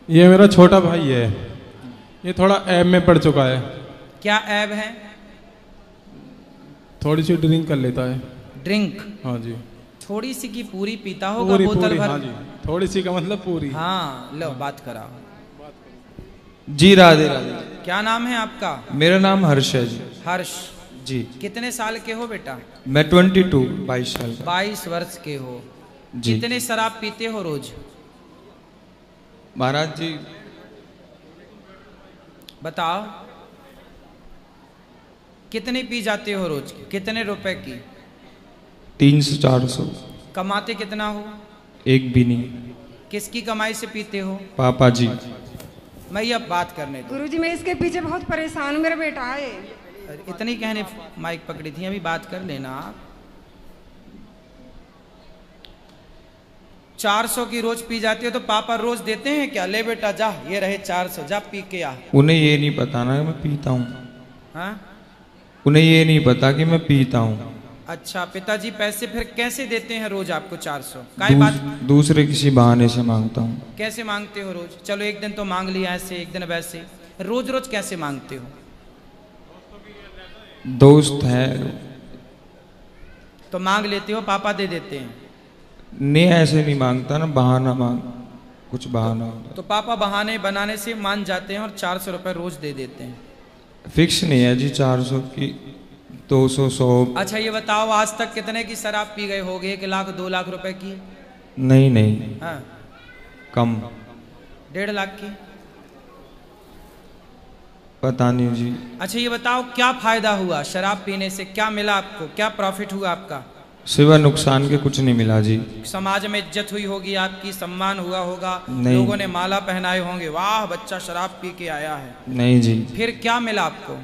ये मेरा छोटा भाई है, ये थोड़ा ऐब में पड़ चुका है। क्या ऐब है? थोड़ी सी ड्रिंक कर लेता है। ड्रिंक? हाँ जी। थोड़ी सी की पूरी पीता होगा, पूरी बोतल पूरी, भर? हाँ जी, थोड़ी सी का मतलब पूरी। हाँ लो बात करा। जी राधे राधे। क्या नाम है आपका? मेरा नाम हर्ष है जी। हर्ष जी। कितने साल के हो बेटा? मैं 22 साल का। 22 वर्ष के हो जी। कितने शराब पीते हो रोज? महाराज जी बताओ कितने पी जाते हो रोज? कितने रुपए की? 300-400। कमाते कितना हो? एक भी नहीं। किसकी कमाई से पीते हो? पापा जी। मैं ये अब बात करने दो। गुरुजी मैं इसके पीछे बहुत परेशान हूँ, मेरा बेटा है। इतनी कहने माइक पकड़ी थी, अभी बात कर लेना आप। 400 की रोज पी जाती हो तो पापा रोज देते हैं क्या? ले बेटा जा, ये रहे 400, जा पी के आ। उन्हें ये नहीं पता ना कि मैं पीता हूँ। हाँ? उन्हें ये नहीं पता कि मैं पीता हूँ। अच्छा, पिताजी पैसे फिर कैसे देते हैं रोज आपको 400? काय बात? दूसरे किसी बहाने से मांगता हूँ। कैसे मांगते हो रोज? चलो एक दिन तो मांग लिया ऐसे, एक दिन वैसे, रोज रोज कैसे मांगते हो? दोस्त है तो मांग लेते हो, पापा दे देते हैं? नहीं ऐसे नहीं मांगता ना, बहाना मांग, कुछ बहाना होता। तो पापा बहाने बनाने से मान जाते हैं और 400 रुपए रोज दे देते हैं? फिक्स नहीं है जी, 400 की, 200, 100। अच्छा ये बताओ आज तक कितने की शराब पी गए होगे? 1 लाख 2 लाख रुपए की? नहीं नहीं। हाँ? कम। 1.5 लाख की? पता नहीं जी। अच्छा ये बताओ क्या फायदा हुआ शराब पीने से? क्या मिला आपको? क्या प्रॉफिट हुआ आपका? सिवा नुकसान के कुछ नहीं मिला जी। समाज में इज्जत हुई होगी आपकी, सम्मान हुआ होगा, नहीं। लोगों ने माला पहनाए होंगे, वाह बच्चा शराब पी के आया है। नहीं जी। फिर क्या मिला आपको?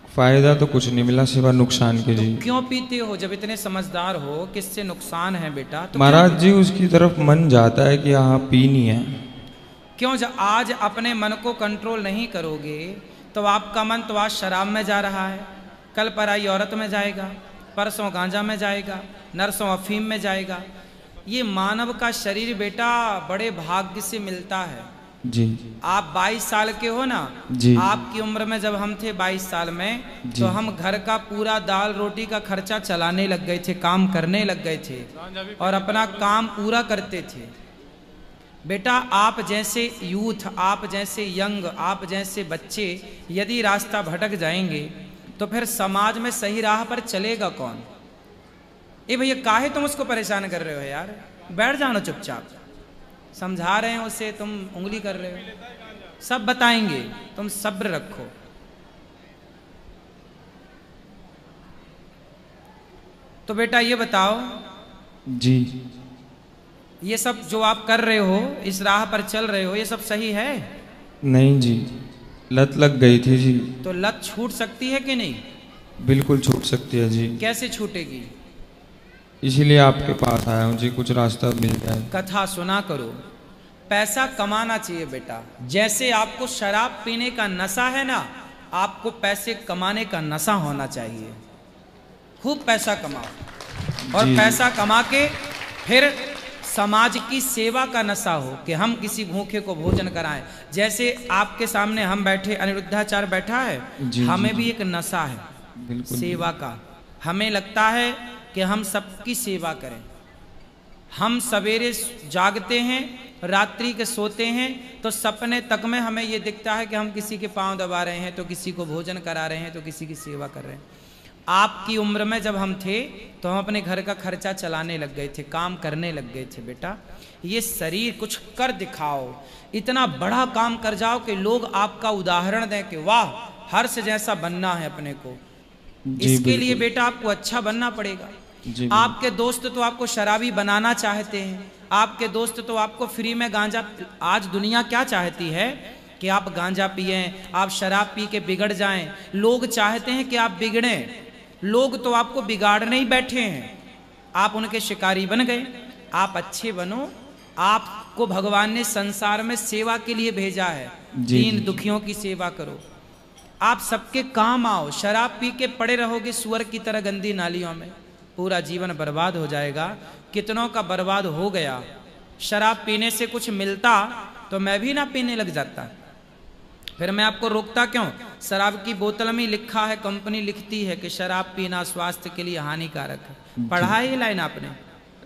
फायदा तो कुछ नहीं मिला सिवा नुकसान के जी। क्यों पीते हो जब इतने समझदार हो? किससे नुकसान है बेटा? तो महाराज जी उसकी तरफ मन जाता है कि हाँ पीनी है। क्यों? जब आज अपने मन को कंट्रोल नहीं करोगे तो आपका मन तो आज शराब में जा रहा है, कल पराई औरत में जाएगा, परसों गांजा में जाएगा, नरसों अफीम में जाएगा। ये मानव का शरीर बेटा बड़े भाग्य से मिलता है जी। आप 22 साल के हो ना जी। आपकी उम्र में जब हम थे 22 साल में तो हम घर का पूरा दाल रोटी का खर्चा चलाने लग गए थे, काम करने लग गए थे और अपना काम पूरा करते थे। बेटा आप जैसे यूथ, आप जैसे यंग, आप जैसे बच्चे यदि रास्ता भटक जाएंगे तो फिर समाज में सही राह पर चलेगा कौन? ए भैया काहे तुम उसको परेशान कर रहे हो यार? बैठ जानो चुपचाप। समझा रहे हैं उसे, तुम उंगली कर रहे हो। सब बताएंगे, तुम सब्र रखो। तो बेटा ये बताओ जी, ये सब जो आप कर रहे हो, इस राह पर चल रहे हो, ये सब सही है? नहीं जी, लत लग गई थी जी। तो लत छूट सकती है कि नहीं? बिल्कुल छूट सकती है जी। कैसे छूटेगी? इसीलिए आपके पास आया हूँ जी, कुछ रास्ता मिल जाए। कथा सुना करो। पैसा कमाना चाहिए बेटा। जैसे आपको शराब पीने का नशा है ना, आपको पैसे कमाने का नशा होना चाहिए। खूब पैसा कमाओ और पैसा कमा के फिर समाज की सेवा का नशा हो कि हम किसी भूखे को भोजन कराएं। जैसे आपके सामने हम बैठे, अनिरुद्धाचार्य बैठा है, हमें भी एक नशा है सेवा का। हमें लगता है कि हम सबकी सेवा करें। हम सवेरे जागते हैं, रात्रि के सोते हैं, तो सपने तक में हमें ये दिखता है कि हम किसी के पांव दबा रहे हैं, तो किसी को भोजन करा रहे हैं, तो किसी की सेवा कर रहे हैं। आपकी उम्र में जब हम थे तो हम अपने घर का खर्चा चलाने लग गए थे, काम करने लग गए थे। बेटा ये शरीर कुछ कर दिखाओ, इतना बड़ा काम कर जाओ कि लोग आपका उदाहरण दें कि वाह हर्ष जैसा बनना है अपने को। इसके लिए बेटा आपको अच्छा बनना पड़ेगा। आपके दोस्त तो आपको शराबी बनाना चाहते हैं, आपके दोस्त तो आपको फ्री में गांजा। आज दुनिया क्या चाहती है कि आप गांजा पिएं, आप शराब पी के बिगड़ जाएं। लोग चाहते हैं कि आप बिगड़ें। लोग तो आपको बिगाड़ने ही बैठे हैं, आप उनके शिकारी बन गए। आप अच्छे बनो। आपको भगवान ने संसार में सेवा के लिए भेजा है, दीन दुखियों की सेवा करो, आप सबके काम आओ। शराब पी के पड़े रहोगे सुअर की तरह गंदी नालियों में, पूरा जीवन बर्बाद हो जाएगा। कितनों का बर्बाद हो गया। शराब पीने से कुछ मिलता तो मैं भी ना पीने लग जाता, फिर मैं आपको रोकता क्यों? शराब की बोतल में लिखा है, कंपनी लिखती है कि शराब पीना स्वास्थ्य के लिए हानिकारक है। पढ़ा है ये लाइन आपने?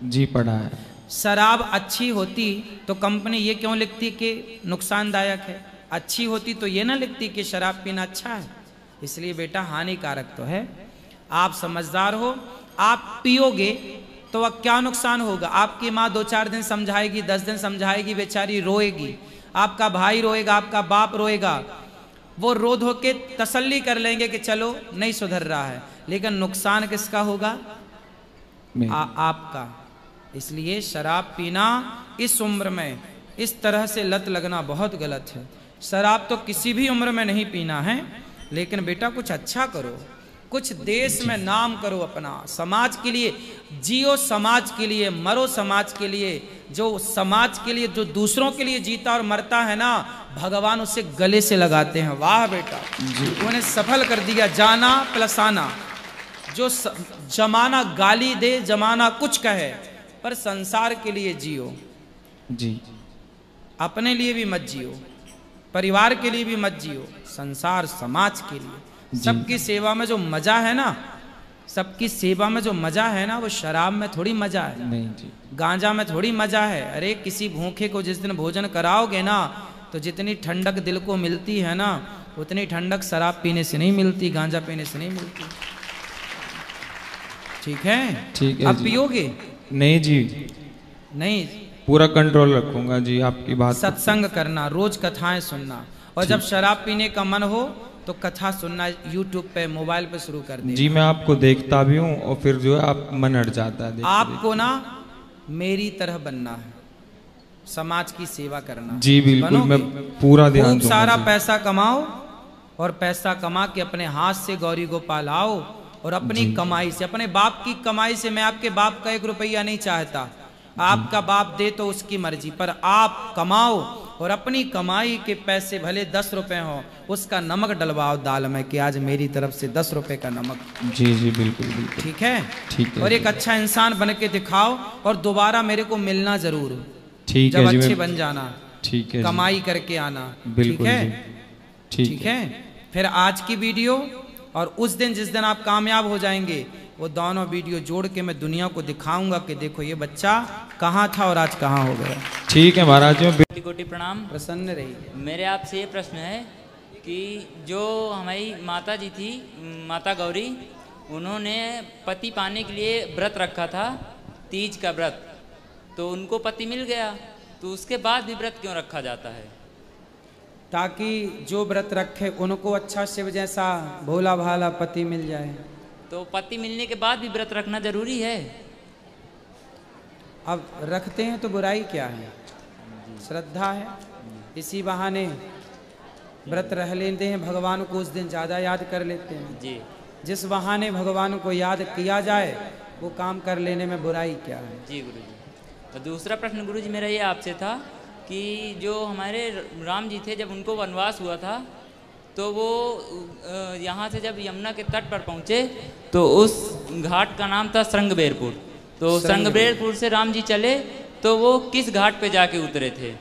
जी पढ़ा है। शराब अच्छी होती तो कंपनी ये क्यों लिखती कि नुकसानदायक है? अच्छी होती तो ये ना लिखती कि शराब पीना अच्छा है। इसलिए बेटा हानिकारक तो है। आप समझदार हो, आप पियोगे तो वह क्या नुकसान होगा? आपकी माँ 2-4 दिन समझाएगी, 10 दिन समझाएगी, बेचारी रोएगी, आपका भाई रोएगा, आपका बाप रोएगा, वो रो धो के तसल्ली कर लेंगे कि चलो नहीं सुधर रहा है, लेकिन नुकसान किसका होगा? आपका। इसलिए शराब पीना इस उम्र में इस तरह से लत लगना बहुत गलत है। शराब तो किसी भी उम्र में नहीं पीना है, लेकिन बेटा कुछ अच्छा करो, कुछ देश में नाम करो अपना, समाज के लिए जियो, समाज के लिए मरो, समाज के लिए। जो समाज के लिए, जो दूसरों के लिए जीता और मरता है ना, भगवान उसे गले से लगाते हैं। वाह बेटा, उन्हें सफल कर दिया। जाना प्लस आना। जो जमाना गाली दे, जमाना कुछ कहे, पर संसार के लिए जियो जी। अपने लिए भी मत जियो, परिवार के लिए भी मत जियो, संसार समाज के लिए। सबकी सेवा में जो मजा है ना, सबकी सेवा में जो मजा है ना, वो शराब में थोड़ी मजा है, नहीं जी। गांजा में थोड़ी मजा है। अरे किसी भूखे को जिस दिन भोजन कराओगे ना, तो जितनी ठंडक दिल को मिलती है ना, उतनी ठंडक शराब पीने से नहीं मिलती, गांजा पीने से नहीं मिलती। ठीक है? ठीक है। अब पियोगे? नहीं जी, नहीं, पूरा कंट्रोल रखूंगा जी आपकी बात। सत्संग करना, रोज कथाएं सुनना, और जब शराब पीने का मन हो तो कथा सुनना यूट्यूब पे, मोबाइल पे शुरू कर दे। जी मैं आपको देखता भी हूँ, और फिर जो है आप मन हट जाता है। आपको ना मेरी तरह बनना है, समाज की सेवा करना। जी बिल्कुल, मैं पूरा ध्यान खूब दूंगा सारा जी। पैसा कमाओ, और पैसा कमा के अपने हाथ से गौरी गोपाल आओ, और अपनी कमाई से, अपने बाप की कमाई से। मैं आपके बाप का 1 रुपया नहीं चाहता, आपका बाप दे तो उसकी मर्जी, पर आप कमाओ और अपनी कमाई के पैसे भले 10 रुपए हो, उसका नमक डलवाओ दाल में कि आज मेरी तरफ से 10 रुपए का नमक। जी जी बिल्कुल बिल्कुल। ठीक है? ठीक है। और एक अच्छा इंसान बन के दिखाओ, और दोबारा मेरे को मिलना जरूर। ठीक जब है जी, अच्छे मैं- बन जाना, ठीक है जी। कमाई करके आना। बिल्कुल ठीक है? जी। ठीक है। फिर आज की वीडियो और उस दिन जिस दिन आप कामयाब हो जाएंगे, वो दोनों वीडियो जोड़ के मैं दुनिया को दिखाऊंगा कि देखो ये बच्चा कहाँ था और आज कहाँ हो गया। ठीक है महाराज जी, मैं कोटि कोटि प्रणाम। प्रसन्न रहिए। मेरे आपसे ये प्रश्न है कि जो हमारी माता जी थी, माता गौरी, उन्होंने पति पाने के लिए व्रत रखा था, तीज का व्रत, तो उनको पति मिल गया, तो उसके बाद भी व्रत क्यों रखा जाता है? ताकि जो व्रत रखे उनको अच्छा शिव जैसा भोला भाला पति मिल जाए। तो पति मिलने के बाद भी व्रत रखना जरूरी है? अब रखते हैं तो बुराई क्या है? श्रद्धा है, इसी बहाने व्रत रह लेते हैं, भगवान को उस दिन ज़्यादा याद कर लेते हैं। जी। जिस बहाने भगवान को याद किया जाए, वो काम कर लेने में बुराई क्या है? जी गुरुजी। और दूसरा प्रश्न गुरुजी मेरा ये आपसे था कि जो हमारे राम जी थे, जब उनको वनवास हुआ था, तो वो यहाँ से जब यमुना के तट पर पहुँचे, तो उस घाट का नाम था श्रृंगबेरपुर। तो श्रृंगबेरपुर से राम जी चले, तो वो किस घाट पे जाके उतरे थे?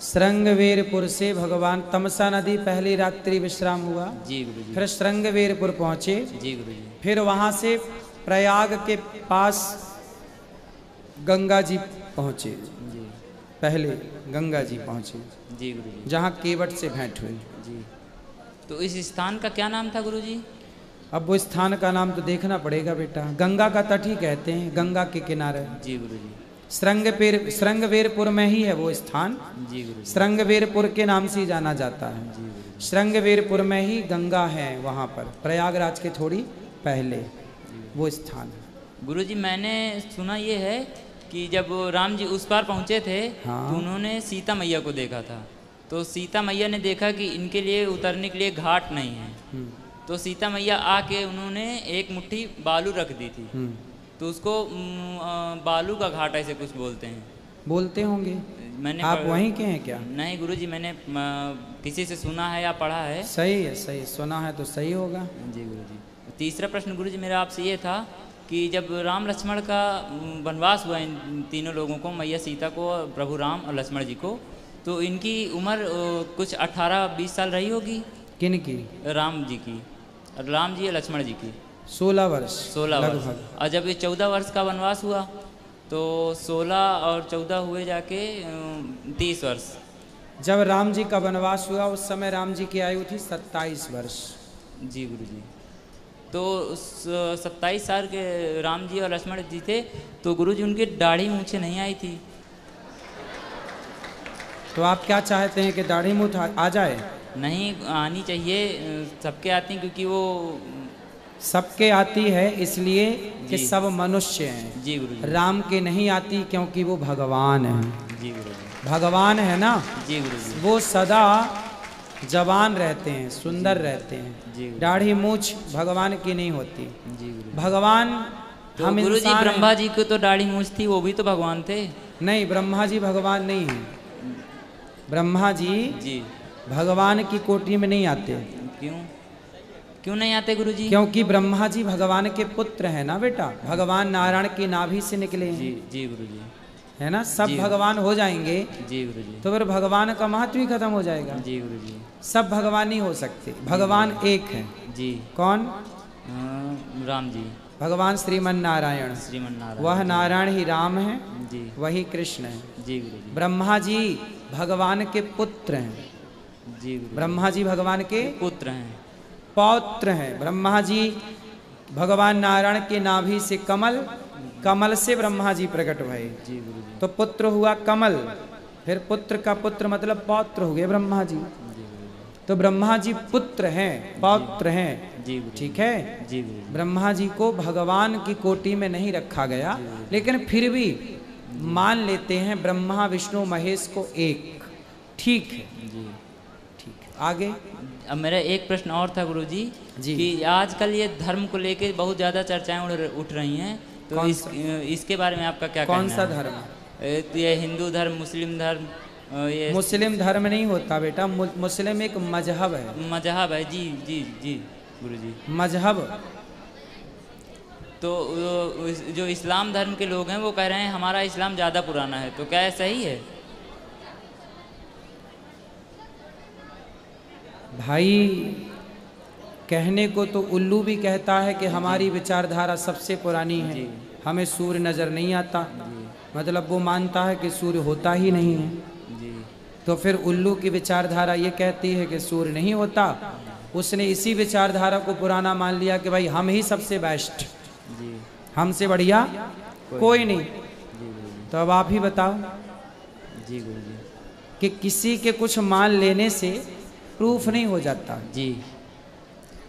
श्रृंगवेरपुर से भगवान तमसा नदी पहली रात्रि विश्राम हुआ। जी गुरुजी। फिर श्रृंगवेरपुर पहुँचे। जी गुरुजी। फिर वहाँ से प्रयाग के पास गंगा जी पहुँचे। जी। पहले गंगा जी पहुँचे, जी गुरुजी। जहाँ केवट से भेंट हुई। जी। तो इस स्थान का क्या नाम था गुरुजी? अब वो स्थान का नाम तो देखना पड़ेगा बेटा। गंगा का तट ही कहते हैं, गंगा के किनारे। जी गुरुजी। श्रृंगवेरपुर में ही है वो स्थान। जी गुरुजी। श्रृंगवेरपुर के नाम से ही जाना जाता है। जी गुरुजी। श्रृंगवेरपुर में ही गंगा है, वहाँ पर प्रयागराज के थोड़ी पहले वो स्थान है। गुरुजी मैंने सुना ये है कि जब राम जी उस पार पहुँचे थे, हाँ। तो उन्होंने सीता मैया को देखा था। तो सीता मैया ने देखा कि इनके लिए उतरने के लिए घाट नहीं है, तो सीता मैया आके उन्होंने एक मुट्ठी बालू रख दी थी, तो उसको बालू का घाट ऐसे कुछ बोलते हैं। बोलते होंगे। मैंने आप वहीं के हैं क्या? नहीं गुरुजी, मैंने किसी से सुना है या पढ़ा है। सही है, सही सुना है तो सही होगा। जी गुरुजी। तीसरा प्रश्न गुरुजी मेरा आपसे ये था कि जब राम लक्ष्मण का वनवास हुआ इन तीनों लोगों को, मैया सीता को, प्रभु राम और लक्ष्मण जी को, तो इनकी उम्र कुछ 18-20 साल रही होगी। किन की? राम जी की, राम जी और लक्ष्मण जी की 16 वर्ष 16 वर्ष। लगभग। और जब ये 14 वर्ष का वनवास हुआ तो 16 और 14 हुए जाके 30 वर्ष। जब राम जी का वनवास हुआ उस समय राम जी की आयु थी 27 वर्ष। जी गुरु जी। तो 27 साल के राम जी और लक्ष्मण जी थे, तो गुरु जी उनकी दाढ़ी मूछें नहीं आई थी। तो आप क्या चाहते हैं कि दाढ़ी मूछ आ जाए? नहीं आनी चाहिए, सबके आती हैं क्योंकि वो सबके आती है इसलिए कि जी। सब मनुष्य हैं। जी गुरु जी। राम के नहीं आती क्योंकि वो भगवान हैं। जी गुरु जी। भगवान है ना, जी गुरु जी। वो सदा जवान रहते हैं, सुंदर रहते जी हैं। गुरु। दाढ़ी मूछ भगवान की नहीं होती। जी गुरु। भगवान तो हम गुरु जी इंसान हैं। ब्रह्मा जी को तो दाढ़ी मूछ थी, वो भी तो भगवान थे। नहीं, ब्रह्मा जी भगवान नहीं हैं। ब्रह्मा जी जी। भगवान की कोटि में नहीं आते। क्यों क्यों नहीं आते गुरु जी? क्योंकि ब्रह्मा जी भगवान के पुत्र हैं ना बेटा, भगवान नारायण की नाभि से निकले हैं। जी जी गुरु जी। है ना, सब जी। भगवान हो जाएंगे जी गुरु जी। तो फिर भगवान का महत्व ही खत्म हो जाएगा। जी गुरु जी। सब भगवान नहीं हो सकते, भगवान एक है। जी। कौन? राम जी, भगवान श्रीमन नारायण। श्रीमन नारायण। वह नारायण ही राम है, जी वही कृष्ण है। जी गुरु जी। ब्रह्मा जी भगवान के पुत्र हैं। जी गुरु। ब्रह्मा जी भगवान के पुत्र हैं। पौत्र हैं। ब्रह्मा जी भगवान नारायण के नाभि से कमल, कमल से ब्रह्मा जी प्रकट भये। जी गुरु जी। तो पुत्र हुआ कमल, फिर पुत्र का पुत्र मतलब पौत्र हो गए ब्रह्मा जी। जी गुरु जी। तो ब्रह्मा जी पुत्र हैं, पौत्र हैं। जी गुरु जी। ठीक है। जी गुरु जी। ब्रह्मा जी को भगवान की कोटि में नहीं रखा गया, लेकिन फिर भी मान लेते हैं ब्रह्मा विष्णु महेश को एक। ठीक है, जी। ठीक है। आगे अब मेरा एक प्रश्न और था गुरु जी, जी। कि आजकल ये धर्म को लेके बहुत ज़्यादा चर्चाएं उठ रही हैं, तो कौन इसके बारे में आपका क्या कौन कहना सा है? धर्म? तो ये हिंदू धर्म, मुस्लिम धर्म, ये मुस्लिम धर्म नहीं होता बेटा, मुस्लिम एक मजहब है। मजहब है। जी जी जी गुरु जी। मजहब। तो जो इस्लाम धर्म के लोग हैं वो कह रहे हैं हमारा इस्लाम ज़्यादा पुराना है, तो क्या सही है? भाई कहने को तो उल्लू भी कहता है कि हमारी विचारधारा सबसे पुरानी है, जी। हमें सूर्य नजर नहीं आता। जी मतलब वो मानता है कि सूर्य होता ही नहीं है। जी तो फिर उल्लू की विचारधारा ये कहती है कि सूर्य नहीं होता। उसने इसी विचारधारा को पुराना मान लिया कि भाई हम ही सबसे बेस्ट, जी हमसे बढ़िया कोई नहीं। जी गुरु जी। तो अब आप ही बताओ जी गुरु जी। कि किसी के कुछ मान लेने से प्रूफ नहीं हो जाता। जी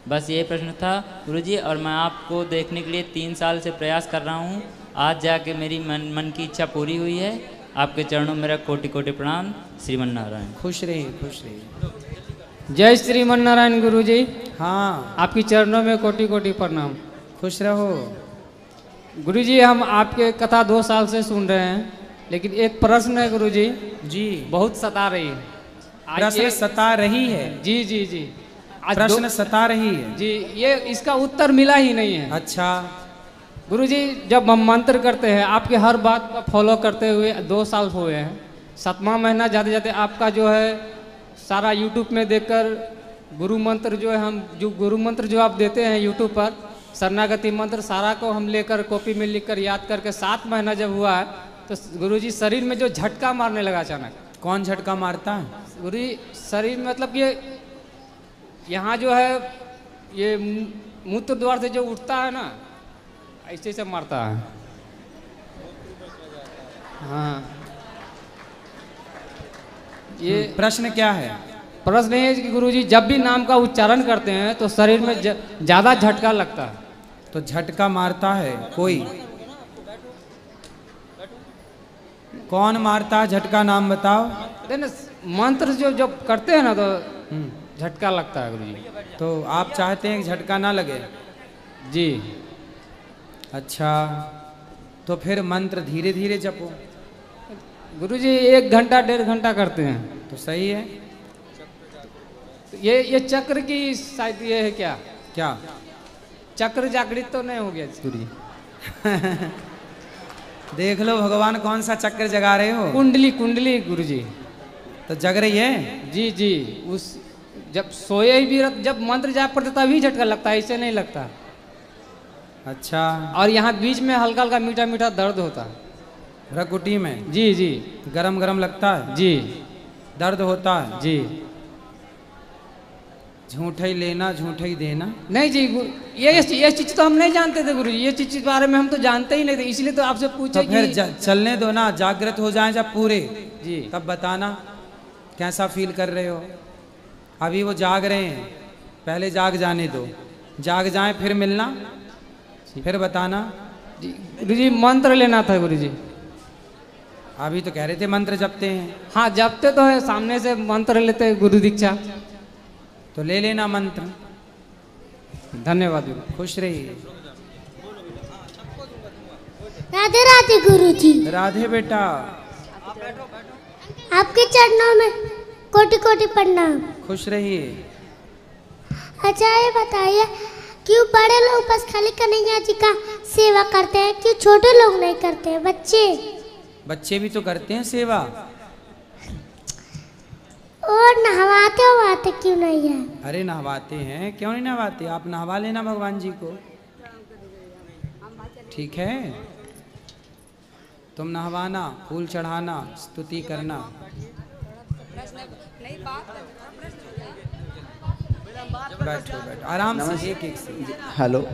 बस ये प्रश्न था गुरुजी, और मैं आपको देखने के लिए 3 साल से प्रयास कर रहा हूँ। आज जाके मेरी मन की इच्छा पूरी हुई है। आपके चरणों में मेरा कोटि कोटि प्रणाम। श्रीमन नारायण। खुश रहिए, खुश रहिए। जय श्रीमन नारायण गुरु जी। हाँ, आपकी चरणों में कोटि कोटि प्रणाम। खुश रहो। गुरु जी हम आपके कथा 2 साल से सुन रहे हैं, लेकिन एक प्रश्न है गुरु जी, जी। बहुत सता रही है। आज प्रश्न सता रही है। जी जी जी। आज प्रश्न सता रही है। जी, ये इसका उत्तर मिला ही नहीं है। अच्छा। गुरु जी जब हम मंत्र करते हैं, आपके हर बात का फॉलो करते हुए 2 साल हुए हैं। 7वां महीना जाते जाते आपका जो है सारा यूट्यूब में देखकर गुरु मंत्र जो है, हम जो गुरु मंत्र जो आप देते हैं यूट्यूब पर, शरणागति मंत्र सारा को हम लेकर कॉपी में लिखकर याद करके 7 महीना जब हुआ है तो गुरु जी शरीर में जो झटका मारने लगा अचानक। कौन झटका मारता है? गुरु जी शरीर में मतलब ये यहाँ जो है ये मूत्र द्वार से जो उठता है ना, ऐसे से मारता है। हाँ, ये प्रश्न क्या है? प्रश्न है कि गुरुजी जब भी नाम का उच्चारण करते हैं तो शरीर में ज्यादा झटका लगता है। तो झटका मारता है कोई? कौन मारता है झटका? नाम बताओ। मंत्र जो जब करते हैं ना तो झटका लगता है गुरुजी। तो आप चाहते हैं कि झटका ना लगे? जी। अच्छा, तो फिर मंत्र धीरे धीरे जपो। गुरुजी 1 घंटा 1.5 घंटा करते हैं। तो सही है। ये चक्र की शायद ये है क्या? क्या चक्र जागृत तो नहीं हो गया गुरुजी? देख लो भगवान कौन सा चक्कर जगा रहे हो। कुंडली कुंडली गुरुजी। तो जग रही है? जी जी। उस जब सोए भी जब मंत्र जाप करते तभी झटका लगता है, ऐसे नहीं लगता। अच्छा। और यहाँ बीच में हल्का हल्का मीठा मीठा दर्द होता है रकुटी में? जी जी। गरम गरम लगता है? जी। दर्द होता है? जी। झूठा ही लेना झूठा ही देना? नहीं जी, ये चीज तो हम नहीं जानते थे गुरुजी, ये चीज के बारे में हम तो जानते ही नहीं थे, इसलिए तो आपसे पूछे। तो फिर चलने दो ना, जागृत हो जाए जब पूरे जी तब बताना कैसा फील कर रहे हो। अभी वो जाग रहे हैं, पहले जाग जाने दो, जाग जाए फिर मिलना, फिर बताना। गुरुजी मंत्र लेना था गुरुजी। अभी तो कह रहे थे मंत्र जपते हैं। हाँ जपते तो है, सामने से मंत्र लेते हैं गुरु दीक्षा। तो ले लेना मंत्र। धन्यवाद। खुश रहिए। राधे राधे गुरुजी। राधे बेटा। आपके चरणों में कोटि कोटि प्रणाम। खुश रहिए। अच्छा ये बताइए, क्यों बड़े लोग बस खाली कन्हैया जी का सेवा करते हैं, क्यों छोटे लोग नहीं करते हैं? बच्चे भी तो करते हैं सेवा। और नहवाते क्यों नहीं है? अरे नहवाते हैं, क्यों नहीं नहवाते? आप नहवा लेना भगवान जी को, ठीक है? तुम नहवाना, फूल चढ़ाना, स्तुति करना। बैठो बैठो आराम से, एक एक से। हेलो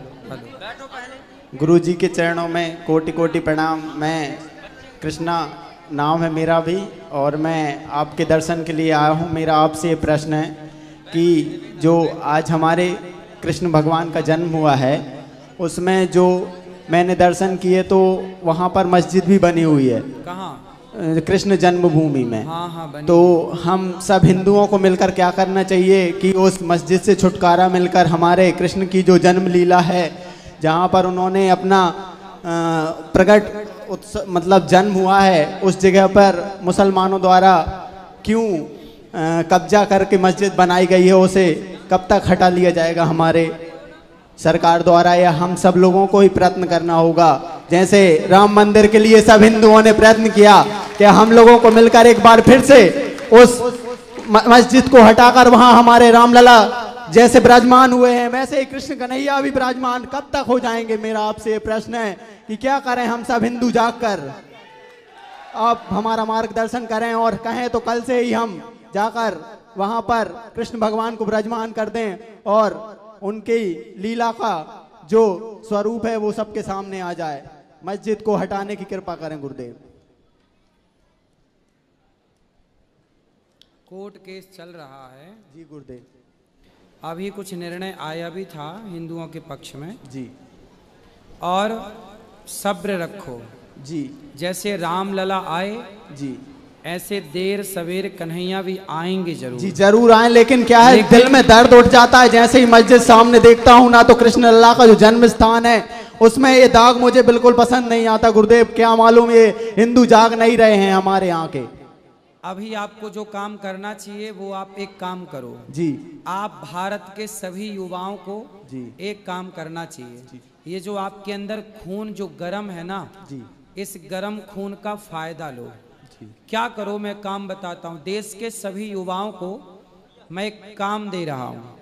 गुरु जी के चरणों में कोटि कोटि प्रणाम। मैं कृष्णा नाम है मेरा भी, और मैं आपके दर्शन के लिए आया हूँ। मेरा आपसे ये प्रश्न है कि जो आज हमारे कृष्ण भगवान का जन्म हुआ है, उसमें जो मैंने दर्शन किए तो वहाँ पर मस्जिद भी बनी हुई है। कहाँ? कृष्ण जन्मभूमि में। हाँ हाँ बनी। तो हम सब हिंदुओं को मिलकर क्या करना चाहिए कि उस मस्जिद से छुटकारा मिलकर हमारे कृष्ण की जो जन्म लीला है, जहाँ पर उन्होंने अपना प्रकट मतलब जन्म हुआ है, उस जगह पर मुसलमानों द्वारा क्यों कब्जा करके मस्जिद बनाई गई है, उसे कब तक हटा लिया जाएगा हमारे सरकार द्वारा, या हम सब लोगों को ही प्रयत्न करना होगा? जैसे राम मंदिर के लिए सब हिंदुओं ने प्रयत्न किया कि हम लोगों को मिलकर एक बार फिर से उस मस्जिद को हटाकर वहां हमारे रामलला जैसे विराजमान हुए हैं, वैसे ही कृष्ण कन्हैया भी विराजमान कब तक हो जाएंगे? मेरा आपसे ये प्रश्न है कि क्या करें हम सब हिंदू जागकर? आप हमारा मार्गदर्शन करें और कहें तो कल से ही हम जाकर वहां पर कृष्ण भगवान को विराजमान कर दें और उनकी लीला का जो स्वरूप है वो सबके सामने आ जाए। मस्जिद को हटाने की कृपा करें गुरुदेव। कोर्ट केस चल रहा है जी गुरुदेव। अभी कुछ निर्णय आया भी था हिंदुओं के पक्ष में जी। और सब्र रखो जी। जैसे रामलला आए जी, ऐसे देर सवेर कन्हैया भी आएंगे जरूर। जी जरूर आए, लेकिन क्या है दिल में दर्द उठ जाता है जैसे ही मस्जिद सामने देखता हूँ ना, तो कृष्ण लल्ला का जो जन्म स्थान है उसमें ये दाग मुझे बिल्कुल पसंद नहीं आता गुरुदेव। क्या मालूम ये हिंदू जाग नहीं रहे हैं हमारे यहाँ के। अभी आपको जो काम करना चाहिए वो आप एक काम करो जी। आप भारत के सभी युवाओं को जी एक काम करना चाहिए। ये जो आपके अंदर खून जो गर्म है ना जी, इस गर्म खून का फायदा लो। क्या करो मैं काम बताता हूँ। देश के सभी युवाओं को मैं एक काम दे रहा हूँ।